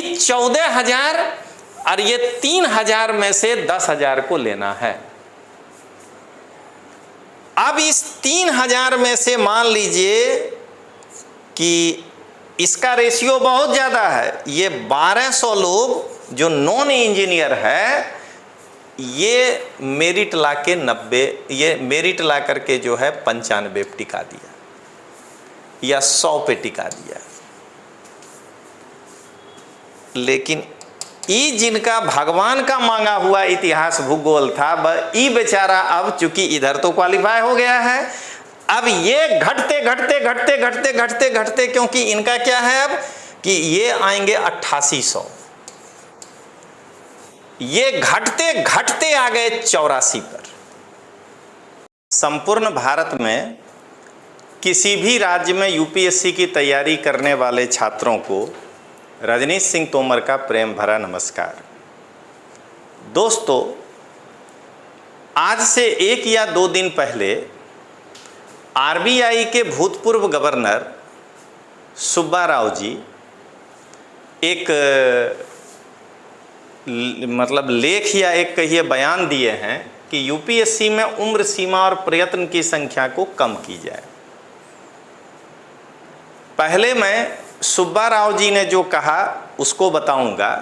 यही 14,000 और ये 3,000 में से 10,000 को लेना है। अब इस 3,000 में से मान लीजिए कि इसका रेशियो बहुत ज़्यादा है, ये 1200 लोग जो नॉन इंजीनियर है, ये मेरिट ला के 90, ये मेरिट ला करके जो है 95 पे टिका दिया या 100 पे टिका दिया। लेकिन ई जिनका भगवान का मांगा हुआ इतिहास भूगोल था, ई बेचारा अब चूंकि इधर तो क्वालिफाई हो गया है, अब ये घटते घटते घटते घटते घटते घटते, क्योंकि इनका क्या है अब कि ये आएंगे 8800, ये घटते घटते आ गए 84 पर। संपूर्ण भारत में किसी भी राज्य में यूपीएससी की तैयारी करने वाले छात्रों को रजनीश सिंह तोमर का प्रेम भरा नमस्कार। दोस्तों, आज से 1 या 2 दिन पहले आरबीआई के भूतपूर्व गवर्नर सुब्बा राव जी एक मतलब लेख या एक कहिए बयान दिए हैं कि यूपीएससी में उम्र सीमा और प्रयत्न की संख्या को कम की जाए। पहले मैं सुब्बा राव जी ने जो कहा उसको बताऊंगा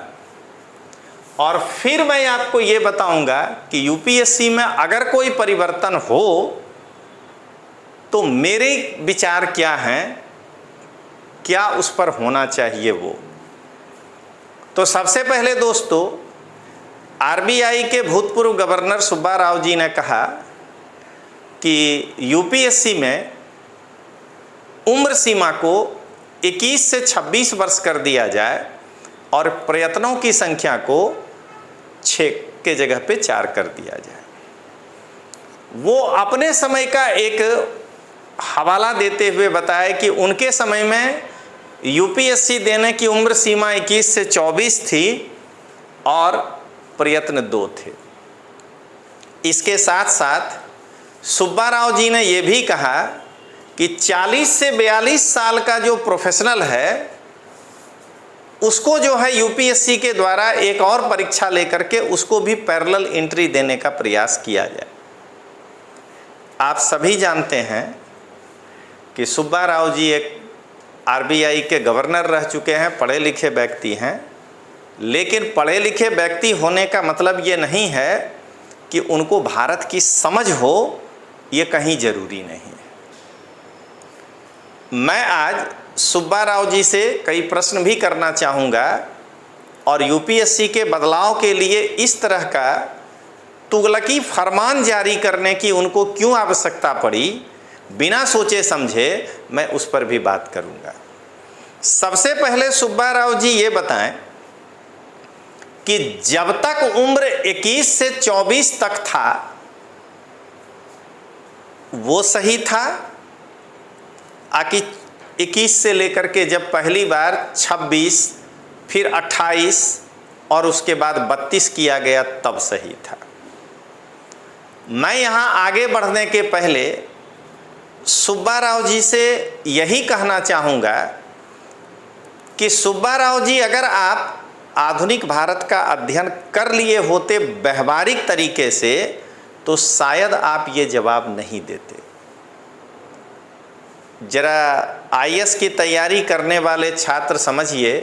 और फिर मैं आपको ये बताऊंगा कि यूपीएससी में अगर कोई परिवर्तन हो तो मेरे विचार क्या हैं, क्या उस पर होना चाहिए वो। तो सबसे पहले दोस्तों, आरबीआई के भूतपूर्व गवर्नर सुब्बा राव जी ने कहा कि यूपीएससी में उम्र सीमा को 21 से 26 वर्ष कर दिया जाए और प्रयत्नों की संख्या को 6 के जगह पे 4 कर दिया जाए। वो अपने समय का एक हवाला देते हुए बताया कि उनके समय में यूपीएससी देने की उम्र सीमा 21 से 24 थी और प्रयत्न 2 थे। इसके साथ साथ सुब्बा राव जी ने यह भी कहा कि 40 से 42 साल का जो प्रोफेशनल है उसको जो है यूपीएससी के द्वारा एक और परीक्षा लेकर के उसको भी पैरेलल एंट्री देने का प्रयास किया जाए। आप सभी जानते हैं कि सुब्बा राव जी एक आरबीआई के गवर्नर रह चुके हैं, पढ़े लिखे व्यक्ति हैं, लेकिन पढ़े लिखे व्यक्ति होने का मतलब ये नहीं है कि उनको भारत की समझ हो, ये कहीं जरूरी नहीं है। मैं आज सुब्बा राव जी से कई प्रश्न भी करना चाहूँगा और यूपीएससी के बदलाव के लिए इस तरह का तुगलकी फरमान जारी करने की उनको क्यों आवश्यकता पड़ी, बिना सोचे समझे मैं उस पर भी बात करूँगा। सबसे पहले सुब्बा राव जी ये बताएं कि जब तक उम्र 21 से 24 तक था वो सही था, आकि 21 से लेकर के जब पहली बार 26 फिर 28 और उसके बाद 32 किया गया तब सही था। मैं यहाँ आगे बढ़ने के पहले सुब्बा राव जी से यही कहना चाहूँगा कि सुब्बा राव जी, अगर आप आधुनिक भारत का अध्ययन कर लिए होते व्यवहारिक तरीके से तो शायद आप ये जवाब नहीं देते। जरा आईएएस की तैयारी करने वाले छात्र समझिए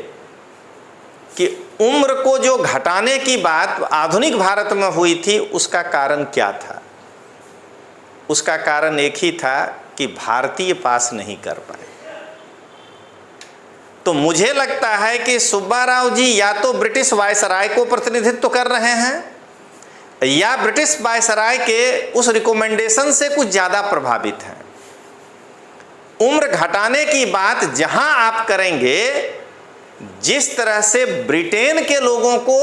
कि उम्र को जो घटाने की बात आधुनिक भारत में हुई थी उसका कारण क्या था। उसका कारण एक ही था कि भारतीय पास नहीं कर पाए। तो मुझे लगता है कि सुब्बा राव जी या तो ब्रिटिश वायसराय को प्रतिनिधित्व कर रहे हैं या ब्रिटिश वायसराय के उस रिकमेंडेशन से कुछ ज़्यादा प्रभावित हैं। उम्र घटाने की बात जहां आप करेंगे, जिस तरह से ब्रिटेन के लोगों को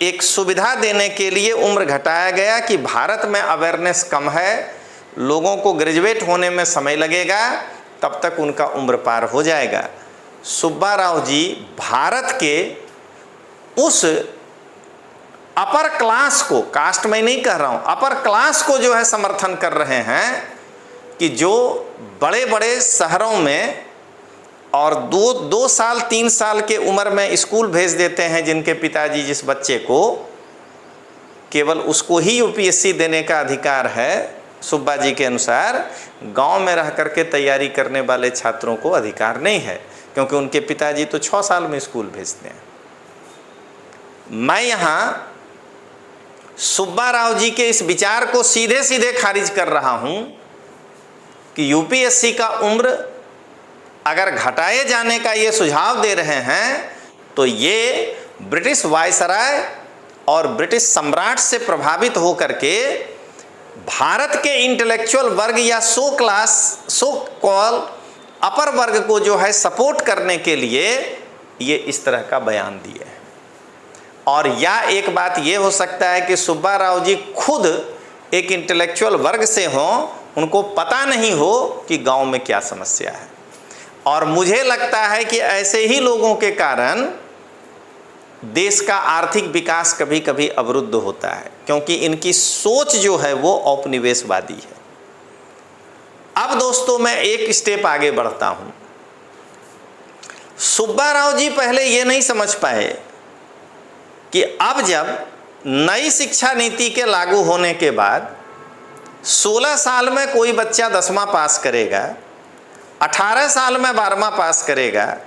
एक सुविधा देने के लिए उम्र घटाया गया कि भारत में अवेयरनेस कम है, लोगों को ग्रेजुएट होने में समय लगेगा, तब तक उनका उम्र पार हो जाएगा। सुब्बा राव जी भारत के उस अपर क्लास को, कास्ट में नहीं कह रहा हूं, अपर क्लास को जो है समर्थन कर रहे हैं कि जो बड़े बड़े शहरों में और दो साल 3 साल के उम्र में स्कूल भेज देते हैं, जिनके पिताजी जिस बच्चे को केवल उसको ही यूपीएससी देने का अधिकार है, सुब्बा जी के अनुसार गांव में रह करके तैयारी करने वाले छात्रों को अधिकार नहीं है, क्योंकि उनके पिताजी तो 6 साल में स्कूल भेजते हैं। मैं यहाँ सुब्बा राव जी के इस विचार को सीधे सीधे खारिज कर रहा हूं कि यूपीएससी का उम्र अगर घटाए जाने का ये सुझाव दे रहे हैं तो ये ब्रिटिश वायसराय और ब्रिटिश सम्राट से प्रभावित होकर के भारत के इंटेलेक्चुअल वर्ग या सो कॉल अपर वर्ग को जो है सपोर्ट करने के लिए ये इस तरह का बयान दिए हैं। और या एक बात ये हो सकता है कि सुब्बा राव जी खुद एक इंटेलेक्चुअल वर्ग से हों, उनको पता नहीं हो कि गांव में क्या समस्या है। और मुझे लगता है कि ऐसे ही लोगों के कारण देश का आर्थिक विकास कभी कभी अवरुद्ध होता है, क्योंकि इनकी सोच जो है वो औपनिवेशवादी है। अब दोस्तों मैं एक स्टेप आगे बढ़ता हूं। सुब्बा राव जी पहले ये नहीं समझ पाए कि अब जब नई शिक्षा नीति के लागू होने के बाद 16 साल में कोई बच्चा 10वां पास करेगा, 18 साल में 12वां पास करेगा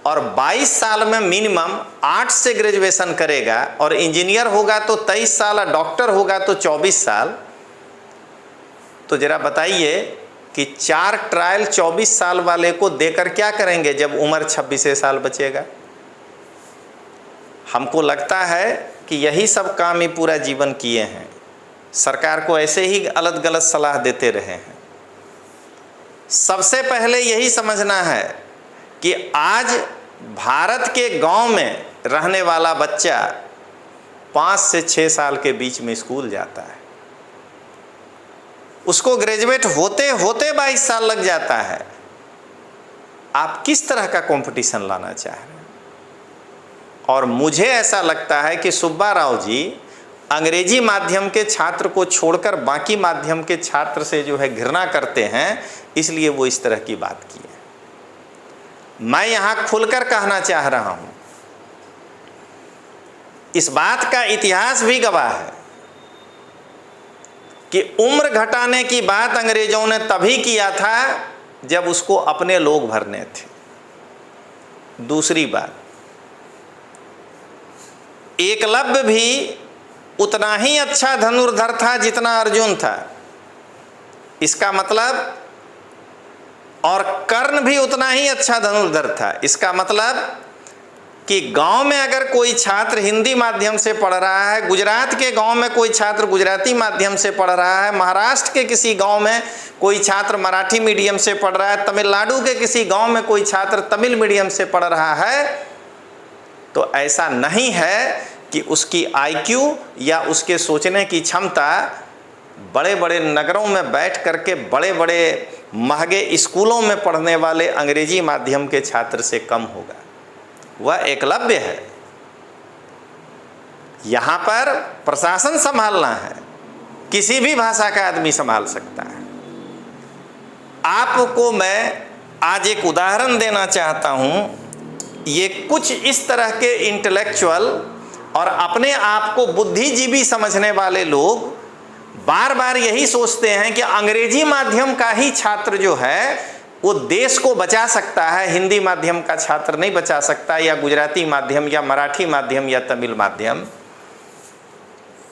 और 22 साल में मिनिमम 8 से ग्रेजुएशन करेगा, और इंजीनियर होगा तो 23 साल और डॉक्टर होगा तो 24 साल। तो जरा बताइए कि 4 ट्रायल 24 साल वाले को देकर क्या करेंगे जब उम्र 26 साल बचेगा। हमको लगता है कि यही सब काम ही पूरा जीवन किए हैं, सरकार को ऐसे ही अलग गलत सलाह देते रहे हैं। सबसे पहले यही समझना है कि आज भारत के गांव में रहने वाला बच्चा 5 से 6 साल के बीच में स्कूल जाता है, उसको ग्रेजुएट होते होते 22 साल लग जाता है। आप किस तरह का कंपटीशन लाना चाह रहे हैं? और मुझे ऐसा लगता है कि सुब्बा राव जी अंग्रेजी माध्यम के छात्र को छोड़कर बाकी माध्यम के छात्र से जो है घृणा करते हैं, इसलिए वो इस तरह की बात की है। मैं यहां खुलकर कहना चाह रहा हूं, इस बात का इतिहास भी गवाह है कि उम्र घटाने की बात अंग्रेजों ने तभी किया था जब उसको अपने लोग भरने थे। दूसरी बात, एकलव्य भी उतना ही अच्छा धनुर्धर था जितना अर्जुन था, इसका मतलब, और कर्ण भी उतना ही अच्छा धनुर्धर था। इसका मतलब कि गांव में अगर कोई छात्र हिंदी माध्यम से पढ़ रहा है, गुजरात के गांव में कोई छात्र गुजराती माध्यम से पढ़ रहा है, महाराष्ट्र के किसी गांव में कोई छात्र मराठी मीडियम से पढ़ रहा है, तमिलनाडु के किसी गांव में कोई छात्र तमिल मीडियम से पढ़ रहा है, तो ऐसा नहीं है कि उसकी आईक्यू या उसके सोचने की क्षमता बड़े बड़े नगरों में बैठ करके बड़े बड़े महंगे स्कूलों में पढ़ने वाले अंग्रेजी माध्यम के छात्र से कम होगा। वह एकलव्य है। यहाँ पर प्रशासन संभालना है, किसी भी भाषा का आदमी संभाल सकता है। आपको मैं आज एक उदाहरण देना चाहता हूँ। ये कुछ इस तरह के इंटेलेक्चुअल और अपने आप को बुद्धिजीवी समझने वाले लोग बार बार यही सोचते हैं कि अंग्रेजी माध्यम का ही छात्र जो है वो देश को बचा सकता है, हिंदी माध्यम का छात्र नहीं बचा सकता, या गुजराती माध्यम या मराठी माध्यम या तमिल माध्यम।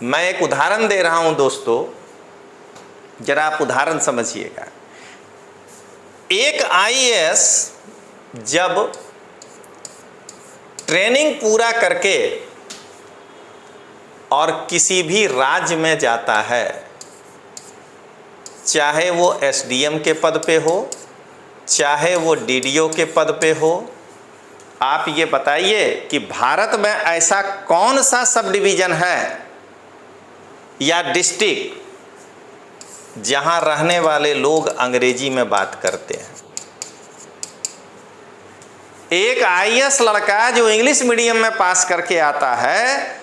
मैं एक उदाहरण दे रहा हूं दोस्तों, जरा आप उदाहरण समझिएगा। एक आईएएस जब ट्रेनिंग पूरा करके और किसी भी राज्य में जाता है, चाहे वो एसडीएम के पद पे हो, चाहे वो डीडीओ के पद पे हो, आप ये बताइए कि भारत में ऐसा कौन सा सब डिवीज़न है या डिस्ट्रिक्ट जहां रहने वाले लोग अंग्रेजी में बात करते हैं। एक आईएएस लड़का जो इंग्लिश मीडियम में पास करके आता है,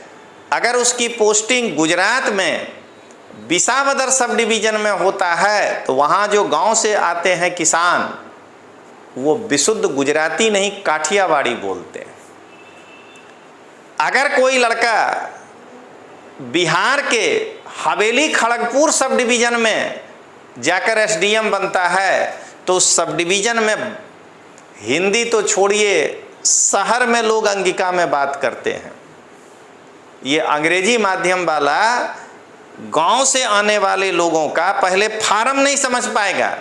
अगर उसकी पोस्टिंग गुजरात में विसावदर सब डिवीज़न में होता है, तो वहाँ जो गांव से आते हैं किसान, वो विशुद्ध गुजराती नहीं काठियावाड़ी बोलते हैं। अगर कोई लड़का बिहार के हवेली खड़गपुर सब डिवीज़न में जाकर एसडीएम बनता है तो उस सब डिवीज़न में हिंदी तो छोड़िए, शहर में लोग अंगिका में बात करते हैं। ये अंग्रेजी माध्यम वाला गांव से आने वाले लोगों का पहले फार्म नहीं समझ पाएगा,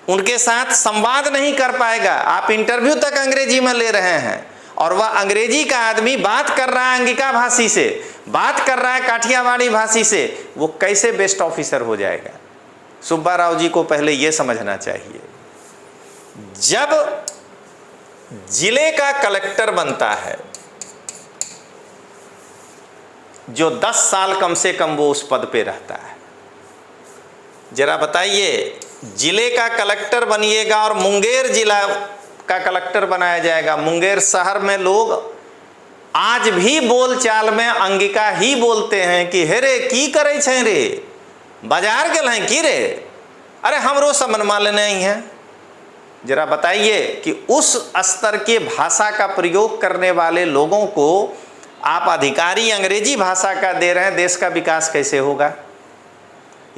उनके साथ संवाद नहीं कर पाएगा। आप इंटरव्यू तक अंग्रेजी में ले रहे हैं और वह अंग्रेजी का आदमी बात कर रहा है अंगिका भाषी से, बात कर रहा है काठियावाड़ी भाषी से, वो कैसे बेस्ट ऑफिसर हो जाएगा? सुब्बा राव जी को पहले ये समझना चाहिए। जब जिले का कलेक्टर बनता है, जो 10 साल कम से कम वो उस पद पे रहता है, जरा बताइए, जिले का कलेक्टर बनिएगा और मुंगेर जिला का कलेक्टर बनाया जाएगा। मुंगेर शहर में लोग आज भी बोलचाल में अंगिका ही बोलते हैं कि हे रे की करे छे रे, बाजार गेल हैं की रे, अरे हमरो समझ में नहीं है। जरा बताइए कि उस स्तर के भाषा का प्रयोग करने वाले लोगों को आप अधिकारी अंग्रेजी भाषा का दे रहे हैं, देश का विकास कैसे होगा?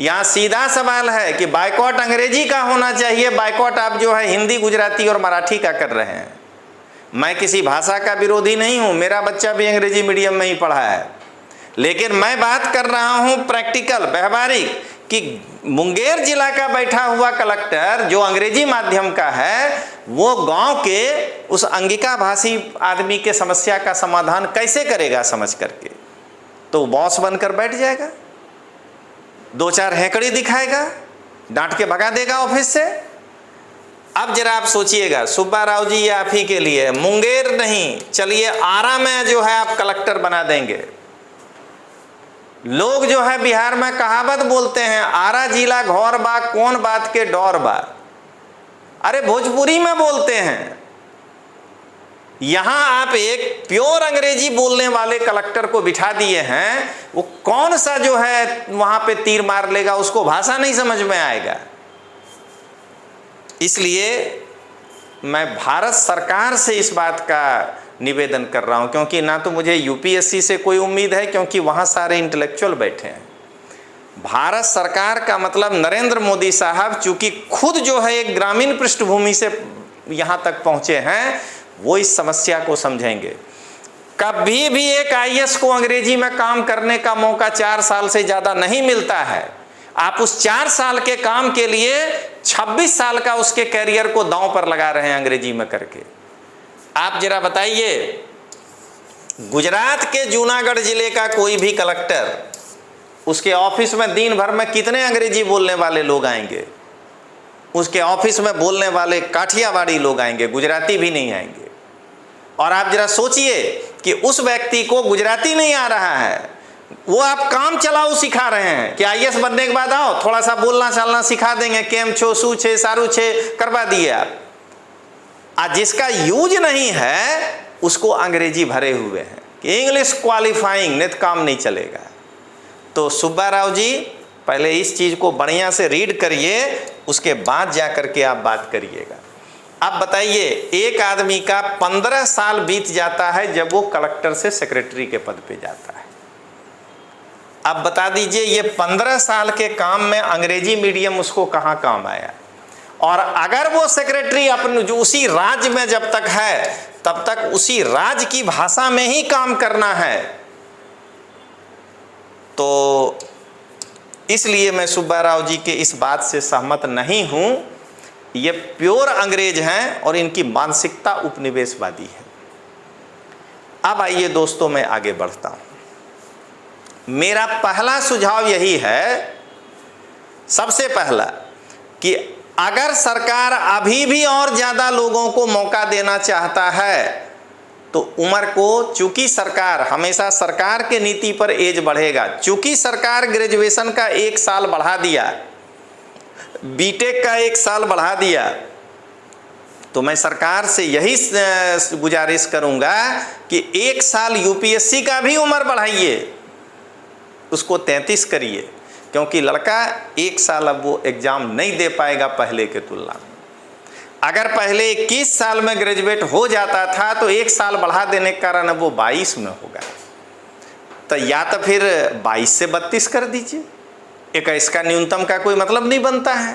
यहाँ सीधा सवाल है कि बाइकॉट अंग्रेजी का होना चाहिए, बाइकॉट आप जो है हिंदी, गुजराती और मराठी का कर रहे हैं। मैं किसी भाषा का विरोधी नहीं हूँ, मेरा बच्चा भी अंग्रेजी मीडियम में ही पढ़ा है, लेकिन मैं बात कर रहा हूँ प्रैक्टिकल, व्यवहारिक, कि मुंगेर जिला का बैठा हुआ कलेक्टर जो अंग्रेजी माध्यम का है, वो गांव के उस अंगिका भाषी आदमी के समस्या का समाधान कैसे करेगा समझ करके? तो बॉस बनकर बैठ जाएगा, 2-4 हैकड़ी दिखाएगा, डांट के भगा देगा ऑफिस से। अब जरा आप सोचिएगा, सुब्बा राव जी ये आप ही के लिए, मुंगेर नहीं, चलिए आरा में जो है आप कलेक्टर बना देंगे। लोग जो है बिहार में कहावत बोलते हैं, आरा जिला घौर बा कौन बात के डौर बा, अरे भोजपुरी में बोलते हैं। यहां आप एक प्योर अंग्रेजी बोलने वाले कलेक्टर को बिठा दिए हैं, वो कौन सा जो है वहां पे तीर मार लेगा, उसको भाषा नहीं समझ में आएगा। इसलिए मैं भारत सरकार से इस बात का निवेदन कर रहा हूं, क्योंकि ना तो मुझे यूपीएससी से कोई उम्मीद है, क्योंकि वहां सारे इंटेलेक्चुअल बैठे हैं। भारत सरकार का मतलब नरेंद्र मोदी साहब चूंकि खुद जो है एक ग्रामीण पृष्ठभूमि से यहां तक पहुंचे हैं, वो इस समस्या को समझेंगे। कभी भी एक आईएएस को अंग्रेजी में काम करने का मौका 4 साल से ज़्यादा नहीं मिलता है। आप उस 4 साल के काम के लिए 26 साल का उसके कैरियर को दांव पर लगा रहे हैं अंग्रेजी में करके। आप जरा बताइए, गुजरात के जूनागढ़ जिले का कोई भी कलेक्टर, उसके ऑफिस में दिन भर में कितने अंग्रेजी बोलने वाले लोग आएंगे? उसके ऑफिस में बोलने वाले काठियावाड़ी लोग आएंगे, गुजराती भी नहीं आएंगे। और आप जरा सोचिए कि उस व्यक्ति को गुजराती नहीं आ रहा है, वो आप काम चलाओ सिखा रहे हैं कि आईएएस बनने के बाद आओ थोड़ा सा बोलना चालना सिखा देंगे, केम छो सू छे सारू छे करवा दिए आप। आज जिसका यूज नहीं है उसको अंग्रेजी भरे हुए हैं कि इंग्लिश क्वालिफाइंग, नहीं तो काम नहीं चलेगा। तो सुब्बा राव जी पहले इस चीज़ को बढ़िया से रीड करिए, उसके बाद जा कर के आप बात करिएगा। अब बताइए, एक आदमी का 15 साल बीत जाता है जब वो कलेक्टर से सेक्रेटरी के पद पे जाता है। अब बता दीजिए, ये 15 साल के काम में अंग्रेजी मीडियम उसको कहाँ काम आया? और अगर वो सेक्रेटरी अपने जो उसी राज्य में जब तक है तब तक उसी राज्य की भाषा में ही काम करना है। तो इसलिए मैं सुब्बा राव जी के इस बात से सहमत नहीं हूं। ये प्योर अंग्रेज हैं और इनकी मानसिकता उपनिवेशवादी है। अब आइए दोस्तों, मैं आगे बढ़ता हूं। मेरा पहला सुझाव यही है, सबसे पहला, कि अगर सरकार अभी भी और ज़्यादा लोगों को मौका देना चाहता है तो उम्र को, चूंकि सरकार हमेशा सरकार के नीति पर एज बढ़ेगा, चूंकि सरकार ग्रेजुएशन का 1 साल बढ़ा दिया, बीटेक का 1 साल बढ़ा दिया, तो मैं सरकार से यही गुजारिश करूंगा कि 1 साल यूपीएससी का भी उम्र बढ़ाइए, उसको 33 करिए, क्योंकि लड़का 1 साल अब वो एग्ज़ाम नहीं दे पाएगा पहले के तुलना में। अगर पहले 21 साल में ग्रेजुएट हो जाता था तो 1 साल बढ़ा देने के कारण अब वो 22 में होगा। तो या तो फिर 22 से 32 कर दीजिए, 21 का न्यूनतम का कोई मतलब नहीं बनता है।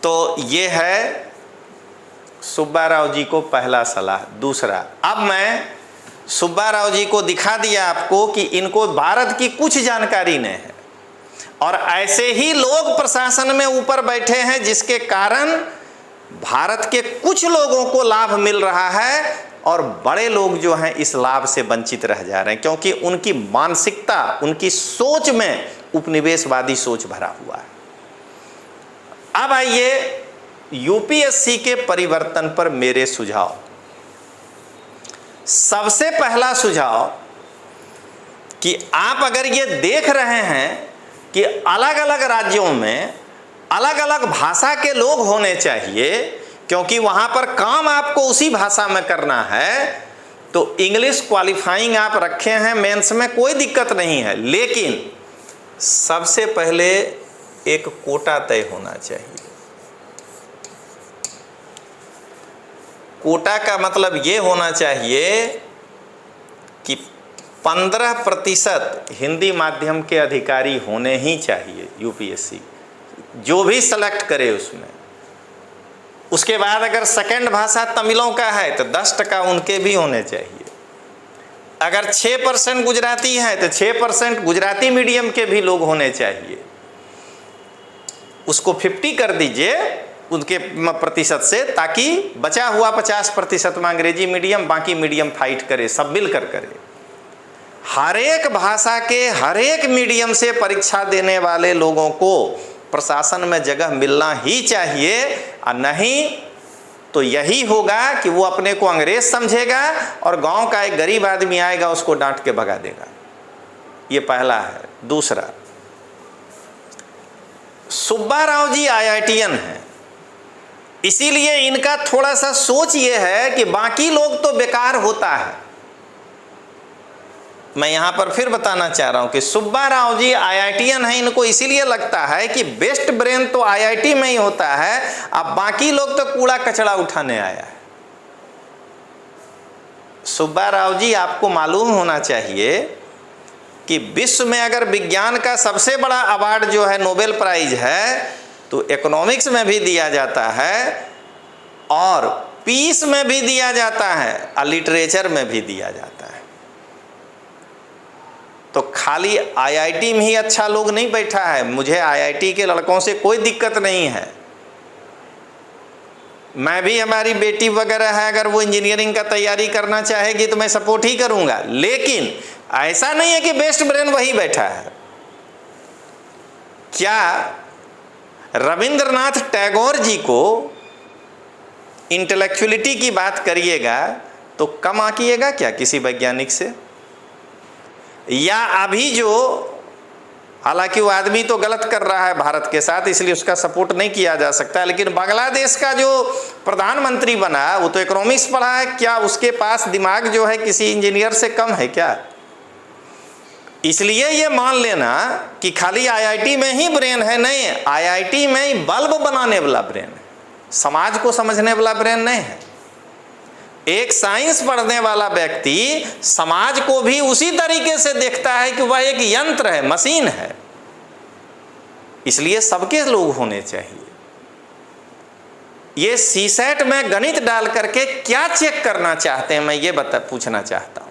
तो ये है सुब्बा राव जी को पहला सलाह। दूसरा, अब मैं सुब्बा राव जी को दिखा दिया आपको कि इनको भारत की कुछ जानकारी नहीं है और ऐसे ही लोग प्रशासन में ऊपर बैठे हैं जिसके कारण भारत के कुछ लोगों को लाभ मिल रहा है और बड़े लोग जो हैं इस लाभ से वंचित रह जा रहे हैं, क्योंकि उनकी मानसिकता, उनकी सोच में उपनिवेशवादी सोच भरा हुआ है। अब आइए यूपीएससी के परिवर्तन पर मेरे सुझाव। सबसे पहला सुझाव कि आप अगर ये देख रहे हैं कि अलग अलग राज्यों में अलग अलग भाषा के लोग होने चाहिए, क्योंकि वहां पर काम आपको उसी भाषा में करना है, तो इंग्लिश क्वालिफाइंग आप रखे हैं मेंस में, कोई दिक्कत नहीं है। लेकिन सबसे पहले एक कोटा तय होना चाहिए। कोटा का मतलब ये होना चाहिए कि 15% हिंदी माध्यम के अधिकारी होने ही चाहिए यूपीएससी, जो भी सेलेक्ट करे उसमें। उसके बाद अगर सेकंड भाषा तमिलों का है तो 10% उनके भी होने चाहिए। अगर 6% गुजराती है तो 6% गुजराती मीडियम के भी लोग होने चाहिए। उसको 50 कर दीजिए उनके प्रतिशत से, ताकि बचा हुआ 50% में अंग्रेजी मीडियम, बाकी मीडियम फाइट करे, सब मिलकर करे। हर एक भाषा के हर एक मीडियम से परीक्षा देने वाले लोगों को प्रशासन में जगह मिलना ही चाहिए, और नहीं तो यही होगा कि वो अपने को अंग्रेज समझेगा और गांव का एक गरीब आदमी आएगा उसको डांट के भगा देगा। ये पहला है। दूसरा, सुब्बा राव जी आईआईटीएन हैं, इसीलिए इनका थोड़ा सा सोच ये है कि बाकी लोग तो बेकार होता है। मैं यहां पर फिर बताना चाह रहा हूं कि सुब्बा राव जी आईआईटीएन है, इनको इसीलिए लगता है कि बेस्ट ब्रेन तो आईआईटी में ही होता है, अब बाकी लोग तो कूड़ा कचड़ा उठाने आया है। सुब्बा राव जी, आपको मालूम होना चाहिए कि विश्व में अगर विज्ञान का सबसे बड़ा अवार्ड जो है नोबेल प्राइज है, तो इकोनॉमिक्स में भी दिया जाता है और पीस में भी दिया जाता है और लिटरेचर में भी दिया जाता है। तो खाली आईआईटी में ही अच्छा लोग नहीं बैठा है। मुझे आईआईटी के लड़कों से कोई दिक्कत नहीं है, मैं भी, हमारी बेटी वगैरह है, अगर वो इंजीनियरिंग का तैयारी करना चाहेगी तो मैं सपोर्ट ही करूंगा। लेकिन ऐसा नहीं है कि बेस्ट ब्रेन वही बैठा है। क्या रविंद्रनाथ टैगोर जी को इंटेलेक्चुअलिटी की बात करिएगा तो कम आंकिएगा क्या किसी वैज्ञानिक से? या अभी जो, हालांकि वो आदमी तो गलत कर रहा है भारत के साथ, इसलिए उसका सपोर्ट नहीं किया जा सकता, लेकिन बांग्लादेश का जो प्रधानमंत्री बना वो तो इकोनॉमिक्स पढ़ा है, क्या उसके पास दिमाग जो है किसी इंजीनियर से कम है क्या? इसलिए ये मान लेना कि खाली आईआईटी में ही ब्रेन है, नहीं, आईआईटी में ही बल्ब बनाने वाला ब्रेन है, समाज को समझने वाला ब्रेन नहीं है। एक साइंस पढ़ने वाला व्यक्ति समाज को भी उसी तरीके से देखता है कि वह एक यंत्र है, मशीन है। इसलिए सबके लोग होने चाहिए। ये सीसेट में गणित डाल करके क्या चेक करना चाहते हैं, मैं ये पूछना चाहता हूं।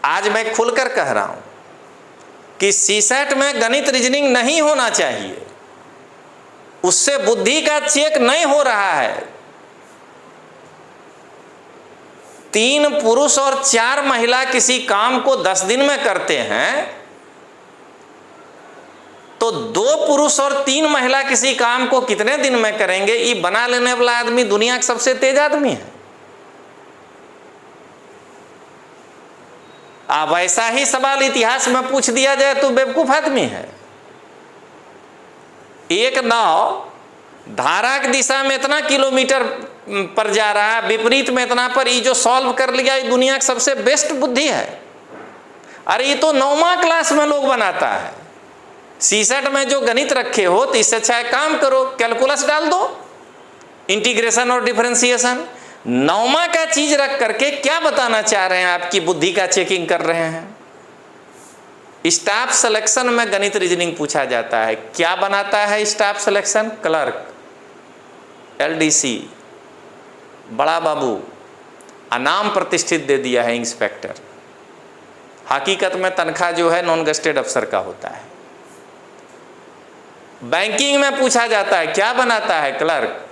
आज मैं खुलकर कह रहा हूं कि सीसेट में गणित रीजनिंग नहीं होना चाहिए, उससे बुद्धि का चेक नहीं हो रहा है। 3 पुरुष और 4 महिला किसी काम को 10 दिन में करते हैं, तो 2 पुरुष और 3 महिला किसी काम को कितने दिन में करेंगे? ये बना लेने वाला आदमी दुनिया का सबसे तेज आदमी है। अब ऐसा ही सवाल इतिहास में पूछ दिया जाए तो बेवकूफ आदमी है। एक नाव धारा की दिशा में इतना किलोमीटर पर जा रहा है, विपरीत में इतना पर, ये जो सॉल्व कर लिया ये दुनिया की सबसे बेस्ट बुद्धि है। अरे ये तो 9वां क्लास में लोग बनाता है। सीसेट में जो गणित रखे हो तो इससे अच्छा काम करो, कैलकुलस डाल दो, इंटीग्रेशन और डिफरेंशिएशन। 9वां का चीज रख करके क्या बताना चाह रहे हैं? आपकी बुद्धि का चेकिंग कर रहे हैं। स्टाफ सिलेक्शन में गणित रीजनिंग पूछा जाता है। क्या बनाता है स्टाफ सिलेक्शन? क्लर्क, एलडीसी, बड़ा बाबू, नाम प्रतिष्ठित दे दिया है इंस्पेक्टर। हकीकत में तनख्वाह जो है नॉन गेस्टेड अफसर का होता है। बैंकिंग में पूछा जाता है, क्या बनाता है? क्लर्क।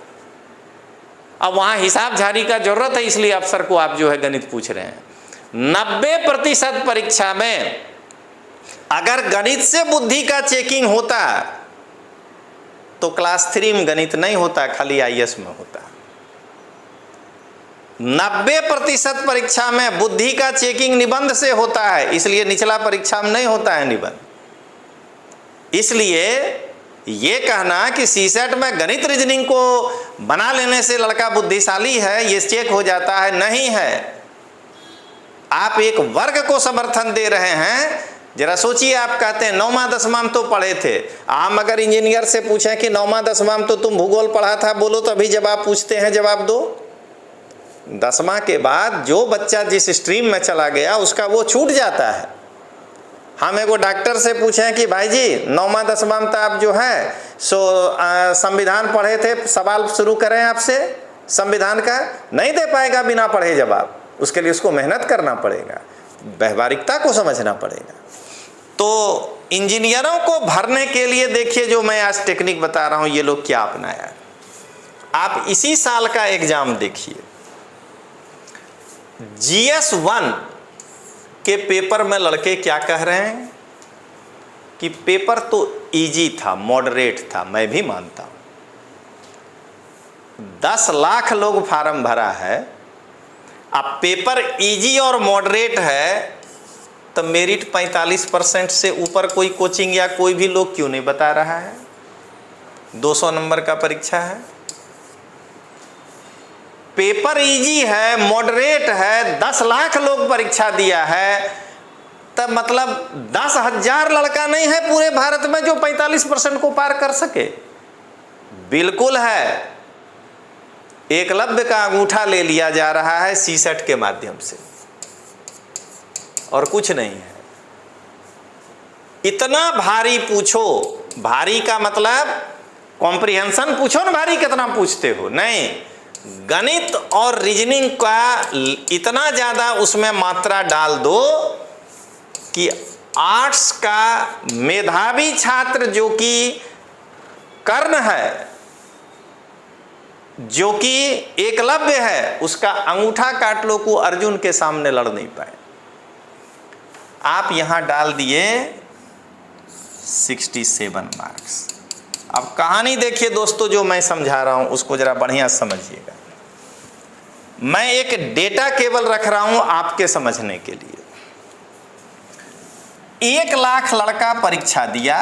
अब वहां हिसाब झारी का जरूरत है, इसलिए अफसर को आप जो है गणित पूछ रहे हैं। 90% परीक्षा में अगर गणित से बुद्धि का चेकिंग होता तो क्लास 3 में गणित नहीं होता, खाली आईएएस में होता। 90% परीक्षा में बुद्धि का चेकिंग निबंध से होता है, इसलिए निचला परीक्षा में नहीं होता है निबंध। इसलिए ये कहना कि सीसेट में गणित रीजनिंग को बना लेने से लड़का बुद्धिशाली है, ये चेक हो जाता है, नहीं है। आप एक वर्ग को समर्थन दे रहे हैं। जरा सोचिए, आप कहते हैं 9वां 10वां में तो पढ़े थे। हम अगर इंजीनियर से पूछें कि 9वां 10वां में तो तुम भूगोल पढ़ा था, बोलो तो अभी जवाब पूछते हैं, जवाब दो। 10वां के बाद जो बच्चा जिस स्ट्रीम में चला गया उसका वो छूट जाता है। हम एगो डॉक्टर से पूछें कि भाई जी 9वां 10वां में तो आप जो है सो संविधान पढ़े थे, सवाल शुरू करें आपसे संविधान का, नहीं दे पाएगा बिना पढ़े जवाब। उसके लिए उसको मेहनत करना पड़ेगा, व्यवहारिकता को समझना पड़ेगा। तो इंजीनियरों को भरने के लिए देखिए जो मैं आज टेक्निक बता रहा हूं, ये लोग क्या अपनाया। आप इसी साल का एग्जाम देखिए, GS 1 के पेपर में लड़के क्या कह रहे हैं कि पेपर तो इजी था, मॉडरेट था। मैं भी मानता हूं, 10 लाख लोग फार्म भरा है। अब पेपर इजी और मॉडरेट है तो मेरिट 45% से ऊपर कोई कोचिंग या कोई भी लोग क्यों नहीं बता रहा है? 200 नंबर का परीक्षा है, पेपर इजी है, मॉडरेट है, 10 लाख लोग परीक्षा दिया है, तब मतलब 10,000 लड़का नहीं है पूरे भारत में जो 45% को पार कर सके। बिल्कुल है, एकलव्य का अंगूठा ले लिया जा रहा है सीसेट के माध्यम से, और कुछ नहीं है। इतना भारी पूछो, भारी का मतलब कॉम्प्रिहेंशन पूछो ना, भारी कितना पूछते हो, नहीं। गणित और रीजनिंग का इतना ज़्यादा उसमें मात्रा डाल दो कि आर्ट्स का मेधावी छात्र जो कि कर्ण है, जो कि एकलव्य है, उसका अंगूठा काट लो को अर्जुन के सामने लड़ नहीं पाए। आप यहां डाल दिए 67 मार्क्स। अब कहानी देखिए दोस्तों, जो मैं समझा रहा हूं उसको जरा बढ़िया समझिएगा। मैं एक डेटा केवल रख रहा हूं आपके समझने के लिए। 1 लाख लड़का परीक्षा दिया,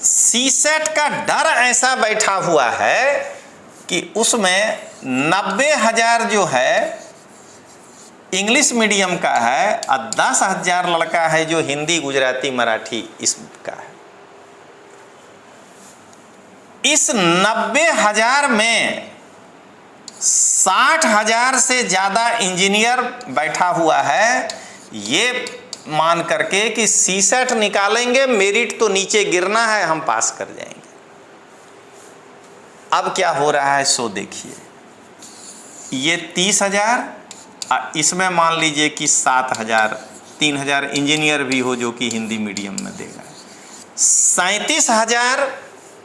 सीसेट का डर ऐसा बैठा हुआ है कि उसमें 90,000 जो है इंग्लिश मीडियम का है और 10,000 लड़का है जो हिंदी, गुजराती, मराठी इसका है। इस 90,000 में 60,000 से ज़्यादा इंजीनियर बैठा हुआ है, ये मान करके कि सीसेट निकालेंगे, मेरिट तो नीचे गिरना है, हम पास कर जाएंगे। अब क्या हो रहा है सो देखिए, ये 30,000, इसमें मान लीजिए कि 7,000, 3,000 इंजीनियर भी हो जो कि हिंदी मीडियम में देगा। 37,000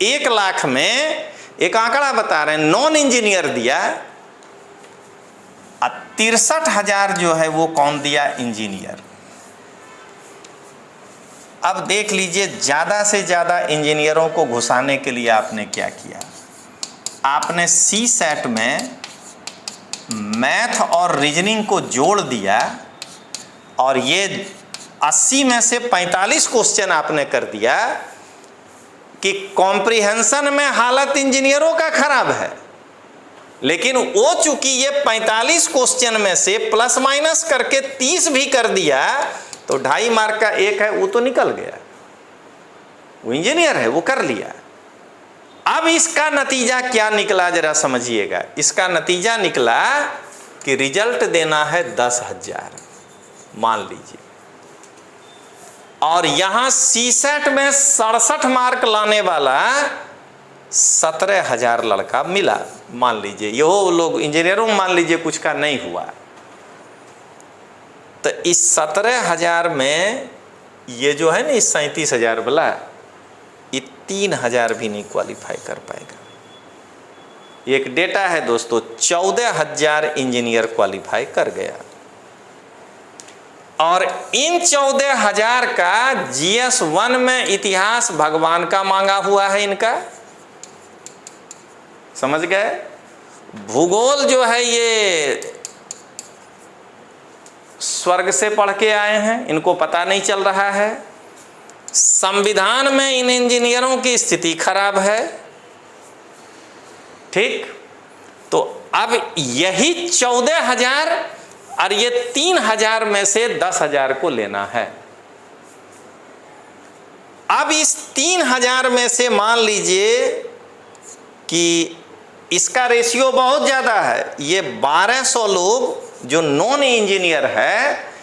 1 लाख में, एक आंकड़ा बता रहे हैं, नॉन इंजीनियर दिया, और 63,000 जो है वो कौन दिया? इंजीनियर। अब देख लीजिए, ज़्यादा से ज़्यादा इंजीनियरों को घुसाने के लिए आपने क्या किया? आपने सीसेट में मैथ और रीजनिंग को जोड़ दिया, और ये 80 में से 45 क्वेश्चन आपने कर दिया कि कॉम्प्रिहेंशन में हालत इंजीनियरों का खराब है, लेकिन वो चूंकि ये 45 क्वेश्चन में से प्लस माइनस करके 30 भी कर दिया, तो 2.5 मार्क का एक है वो तो निकल गया, वो इंजीनियर है, वो कर लिया। अब इसका नतीजा क्या निकला जरा समझिएगा। इसका नतीजा निकला कि रिजल्ट देना है 10,000 मान लीजिए, और यहां सीसेट में 67 मार्क लाने वाला 17,000 लड़का मिला मान लीजिए। ये वो लोग इंजीनियरों में मान लीजिए कुछ का नहीं हुआ, तो इस 17,000 में ये जो है ना इस 37,000 वाला, ये 3,000 भी नहीं क्वालिफाई कर पाएगा। एक डेटा है दोस्तों, 14,000 इंजीनियर क्वालिफाई कर गया, और इन 14,000 का GS 1 में इतिहास भगवान का मांगा हुआ है इनका, समझ गए। भूगोल जो है ये स्वर्ग से पढ़ के आए हैं, इनको पता नहीं चल रहा है। संविधान में इन इंजीनियरों की स्थिति खराब है, ठीक। तो अब यही 14,000 और ये 3,000 में से 10,000 को लेना है। अब इस 3,000 में से मान लीजिए कि इसका रेशियो बहुत ज़्यादा है, ये 1,200 लोग जो नॉन इंजीनियर है,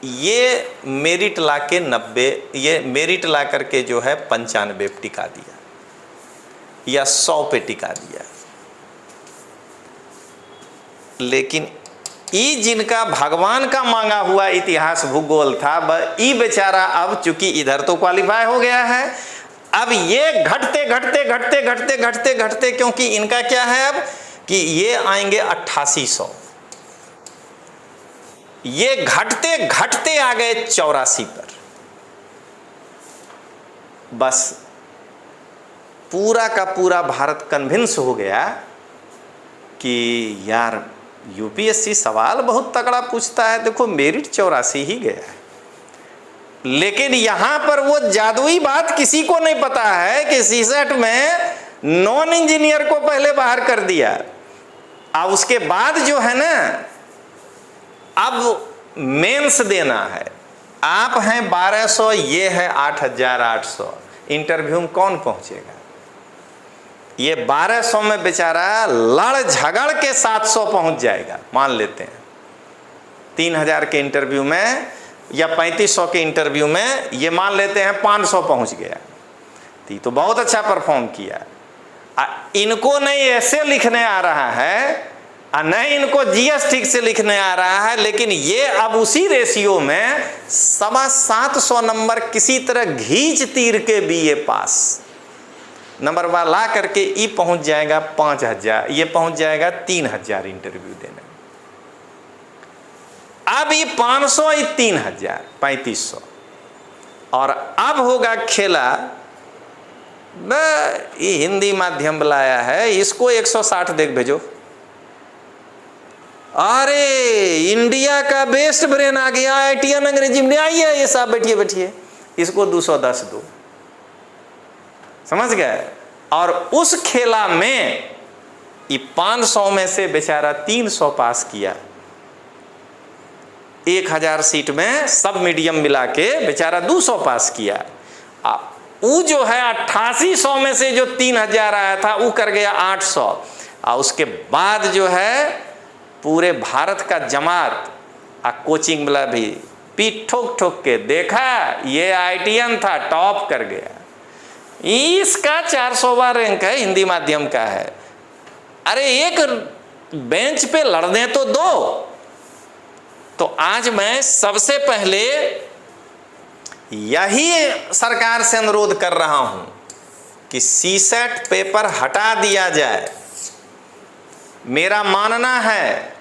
ये मेरिट ला के 90, ये मेरिट ला करके जो है 95 पे टिका दिया या 100 पे टिका दिया। लेकिन ई जिनका भगवान का मांगा हुआ इतिहास भूगोल था, वह ई बेचारा अब चूंकि इधर तो क्वालिफाई हो गया है, अब ये घटते घटते घटते घटते घटते घटते, क्योंकि इनका क्या है अब कि ये आएंगे 8800, ये घटते घटते आ गए 84 पर। बस पूरा का पूरा भारत कन्विंस हो गया कि यार यूपीएससी सवाल बहुत तगड़ा पूछता है। देखो मेरिट 84 ही गया है, लेकिन यहां पर वो जादुई बात किसी को नहीं पता है कि सीसेट में नॉन इंजीनियर को पहले बाहर कर दिया, और उसके बाद जो है ना अब मेंस देना है। आप हैं 1,200, ये है 8,800, इंटरव्यू में कौन पहुंचेगा? ये 1,200 में बेचारा लड़ झगड़ के 700 पहुंच जाएगा, मान लेते हैं 3,000 के इंटरव्यू में या 3,500 के इंटरव्यू में, ये मान लेते हैं 500 पहुंच गया, तो बहुत अच्छा परफॉर्म किया। इनको नहीं ऐसे लिखने आ रहा है, नहीं इनको जीएस ठीक से लिखने आ रहा है, लेकिन ये अब उसी रेशियो में 750 नंबर किसी तरह घींच तीर के बीए पास नंबर ला करके ई पहुंच जाएगा 5,000, ये पहुंच जाएगा 3,000 इंटरव्यू देने। अब ये 500, ये 3,000, 3,500, और अब होगा खेला। ये हिंदी माध्यम बुलाया है, इसको 160 देख भेजो। अरे इंडिया का बेस्ट ब्रेन आ गया, IITian अंग्रेजी में आइए, ये साहब बैठिए बैठिए, इसको 210 दो, समझ गए। और उस खेला में ये 500 में से बेचारा 300 पास किया, 1,000 सीट में सब मीडियम मिला के बेचारा 200 पास किया। वो जो है 8800 में से जो 3,000 आया था वो कर गया 800, और उसके बाद जो है पूरे भारत का जमात कोचिंग वाला भी पीठ ठोक ठोक के देखा, ये IITian था, टॉप कर गया। इसका 400वां रैंक है, हिंदी माध्यम का है। अरे एक बेंच पे लड़ने तो दो। तो आज मैं सबसे पहले यही सरकार से अनुरोध कर रहा हूं कि सीसेट पेपर हटा दिया जाए। मेरा मानना है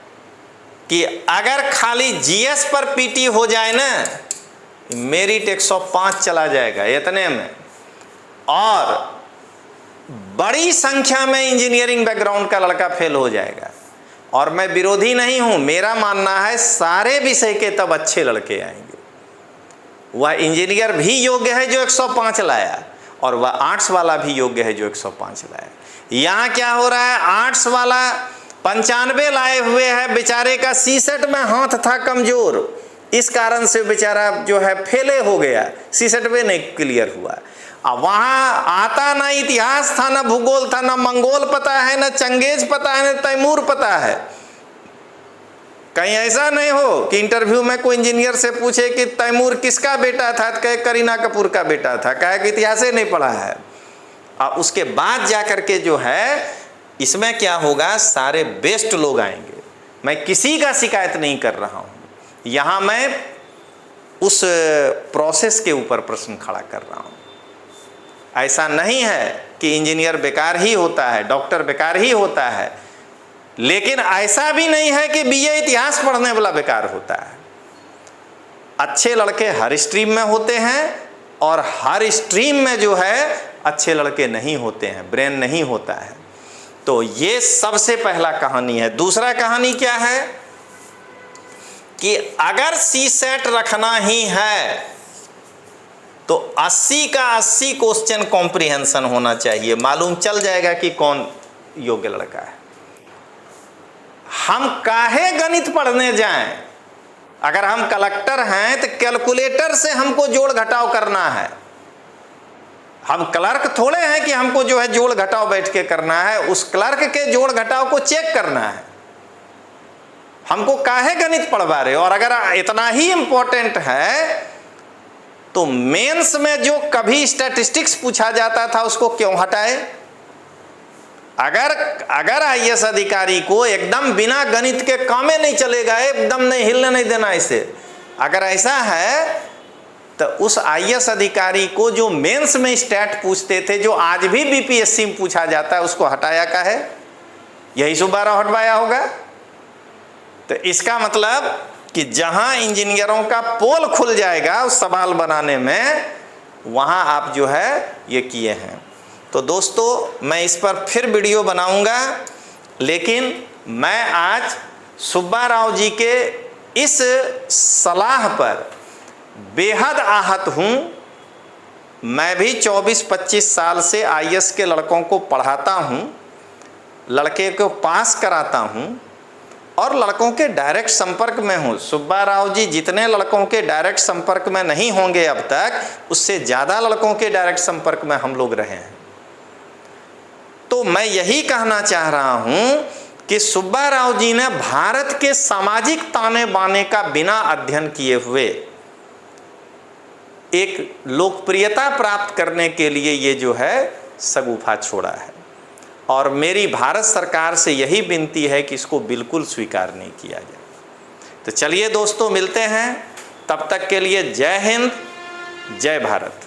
कि अगर खाली जीएस पर पीटी हो जाए ना, मेरिट 105 चला जाएगा इतने में, और बड़ी संख्या में इंजीनियरिंग बैकग्राउंड का लड़का फेल हो जाएगा। और मैं विरोधी नहीं हूं, मेरा मानना है सारे विषय के तब अच्छे लड़के आएंगे। वह इंजीनियर भी योग्य है जो 105 लाया, और वह आर्ट्स वाला भी योग्य है जो 105 लाया। यहाँ क्या हो रहा है, आर्ट्स वाला 95 लाए हुए है, बेचारे का सीसेट में हाथ था कमजोर, इस कारण से बेचारा जो है फेले हो गया, सीसेट में नहीं क्लियर हुआ। अब वहाँ आता ना इतिहास था, ना भूगोल था, ना मंगोल पता है, ना चंगेज पता है, ना तैमूर पता है। कहीं ऐसा नहीं हो कि इंटरव्यू में कोई इंजीनियर से पूछे कि तैमूर किसका बेटा था, तो कहे करीना कपूर का बेटा था, कहे कि इतिहास ही नहीं पढ़ा है। और उसके बाद जा करके जो है इसमें क्या होगा, सारे बेस्ट लोग आएंगे। मैं किसी का शिकायत नहीं कर रहा हूँ, यहाँ मैं उस प्रोसेस के ऊपर प्रश्न खड़ा कर रहा हूँ। ऐसा नहीं है कि इंजीनियर बेकार ही होता है, डॉक्टर बेकार ही होता है, लेकिन ऐसा भी नहीं है कि बीए इतिहास पढ़ने वाला बेकार होता है। अच्छे लड़के हर स्ट्रीम में होते हैं और हर स्ट्रीम में जो है अच्छे लड़के नहीं होते हैं, ब्रेन नहीं होता है। तो ये सबसे पहला कहानी है। दूसरा कहानी क्या है कि अगर सीसेट रखना ही है तो 80 का 80 क्वेश्चन कॉम्प्रिहेंशन होना चाहिए, मालूम चल जाएगा कि कौन योग्य लड़का है। हम काहे गणित पढ़ने जाएं? अगर हम कलेक्टर हैं तो कैलकुलेटर से हमको जोड़ घटाव करना है। हम क्लर्क थोड़े हैं कि हमको जो है जोड़ घटाव बैठ के करना है, उस क्लर्क के जोड़ घटाव को चेक करना है। हमको काहे गणित पढ़वा रहे हो? और अगर इतना ही इंपॉर्टेंट है तो मेंस में जो कभी स्टैटिस्टिक्स पूछा जाता था उसको क्यों हटाए? अगर आईएएस अधिकारी को एकदम बिना गणित के कामे नहीं चलेगा, एकदम नहीं हिलने नहीं देना इसे, अगर ऐसा है तो उस आईएएस अधिकारी को जो मेंस में स्टैट पूछते थे, जो आज भी बीपीएससी में पूछा जाता है, उसको हटाया का है? यही सुब्बा राव हटवाया होगा। तो इसका मतलब कि जहां इंजीनियरों का पोल खुल जाएगा उस सवाल बनाने में, वहां आप जो है ये किए हैं। तो दोस्तों मैं इस पर फिर वीडियो बनाऊंगा, लेकिन मैं आज सुब्बा राव जी के इस सलाह पर बेहद आहत हूँ। मैं भी 24-25 साल से आईएएस के लड़कों को पढ़ाता हूँ, लड़के को पास कराता हूँ और लड़कों के डायरेक्ट संपर्क में हूँ। सुब्बा राव जी जितने लड़कों के डायरेक्ट संपर्क में नहीं होंगे अब तक, उससे ज़्यादा लड़कों के डायरेक्ट संपर्क में हम लोग रहे हैं। तो मैं यही कहना चाह रहा हूँ कि सुब्बा राव जी ने भारत के सामाजिक ताने बाने का बिना अध्ययन किए हुए एक लोकप्रियता प्राप्त करने के लिए ये जो है शगुफा छोड़ा है। और मेरी भारत सरकार से यही विनती है कि इसको बिल्कुल स्वीकार नहीं किया जाए। तो चलिए दोस्तों मिलते हैं, तब तक के लिए जय हिंद, जय भारत।